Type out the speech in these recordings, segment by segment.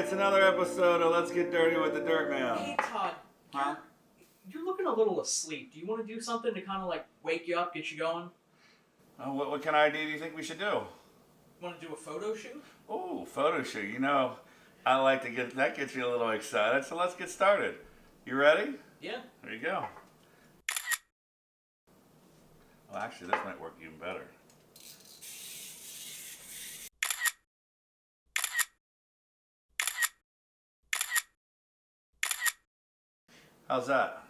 it's another episode of Let's Get Dirty with the Dirt Man. Hey, Todd. Huh? You're looking a little asleep. Do you want to do something to kind of like wake you up, get you going? What kind of idea do you think we should do? Want to do a photo shoot? Oh, photo shoot. You know, I like to that gets you a little excited. So let's get started. You ready? Yeah. There you go. Well, actually, this might work even better. How's that?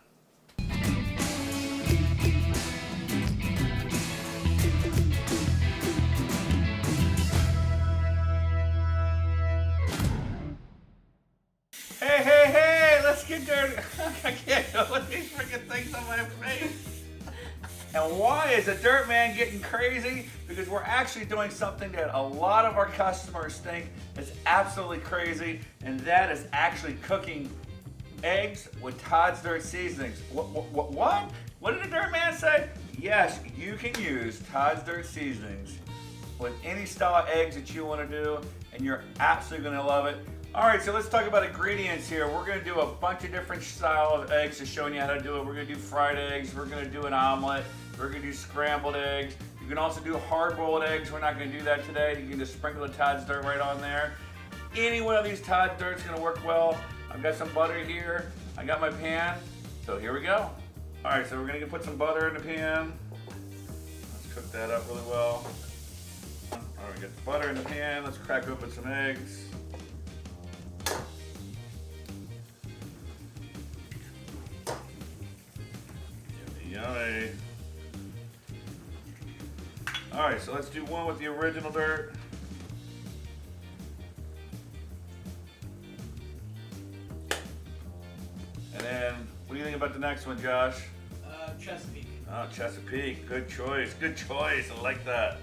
Hey, let's get dirty. I can't go with these freaking things on my face. And why is the Dirt Man getting crazy? Because we're actually doing something that a lot of our customers think is absolutely crazy, and that is actually cooking eggs with Todd's Dirt Seasonings. What? What did the Dirt Man say? Yes, you can use Todd's Dirt Seasonings with any style of eggs that you want to do, and you're absolutely going to love it. All right, so let's talk about ingredients here. We're going to do a bunch of different style of eggs, just showing you how to do it. We're going to do fried eggs. We're going to do an omelet. We're going to do scrambled eggs. You can also do hard-boiled eggs. We're not going to do that today. You can just sprinkle the Todd's Dirt right on there. Any one of these Todd's Dirt is going to work well. I've got some butter here. I got my pan. So here we go. All right, so we're going to put some butter in the pan. Let's cook that up really well. All right, get the butter in the pan. Let's crack open some eggs. Yummy. All right, so let's do one with the original dirt. And then, what do you think about the next one, Josh? Chesapeake. Oh, Chesapeake. Good choice. Good choice. I like that.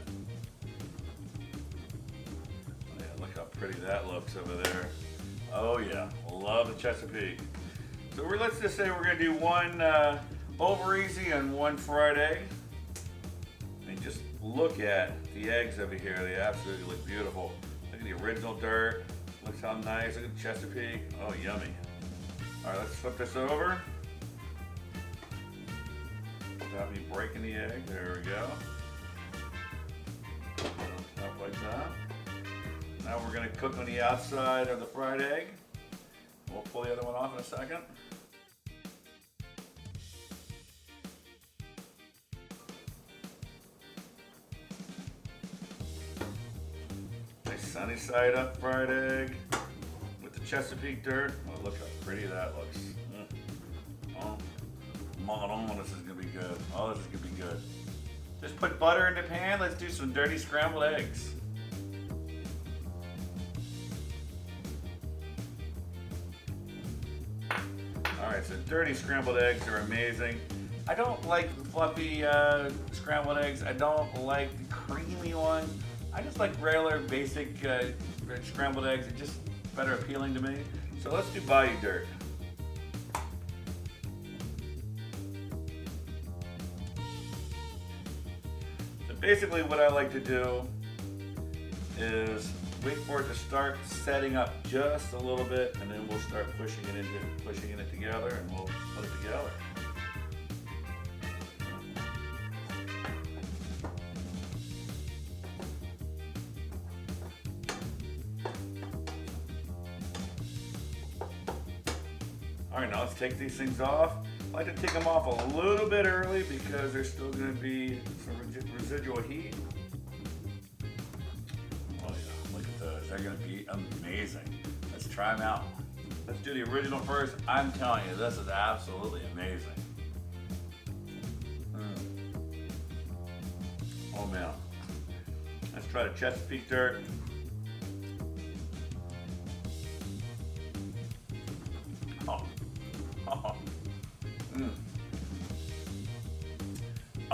Oh, yeah, look how pretty that looks over there. Oh, yeah. Love the Chesapeake. So let's just say we're going to do one over easy and one fried egg. And just look at the eggs over here. They absolutely look beautiful. Look at the original dirt. Looks how nice. Look at the Chesapeake. Oh, yummy. All right, let's flip this over. Without me breaking the egg. There we go. Up like that. Now we're going to cook on the outside of the fried egg. We'll pull the other one off in a second. Nice sunny side up fried egg with the Chesapeake dirt. Oh, look how pretty that looks. Oh, this is gonna be good. Oh, this is gonna be good. Just put butter in the pan. Let's do some dirty scrambled eggs. All right, so dirty scrambled eggs are amazing. I don't like the fluffy scrambled eggs. I don't like the creamy ones. I just like regular, basic scrambled eggs. They're just better appealing to me. So let's do body dirt. So basically what I like to do is wait for it to start setting up just a little bit, and then we'll start pushing it together, and we'll put it together. All right, now let's take these things off. I like to take them off a little bit early because there's still going to be some residual heat. Oh yeah, look at those. They're going to be amazing. Let's try them out. Let's do the original first. I'm telling you, this is absolutely amazing. Oh man. Let's try the Chesapeake dirt.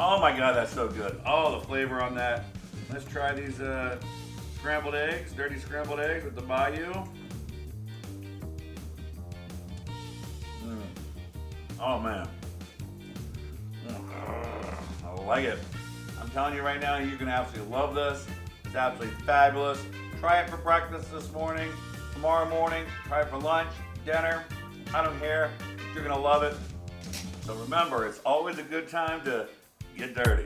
Oh my God, that's so good. Oh, the flavor on that. Let's try these scrambled eggs, dirty scrambled eggs with the Bayou. Oh man. I like it. I'm telling you right now, you're gonna absolutely love this. It's absolutely fabulous. Try it for breakfast this morning. tomorrow morning, try it for lunch, dinner, I don't care. You're gonna love it. So remember, it's always a good time to get dirty.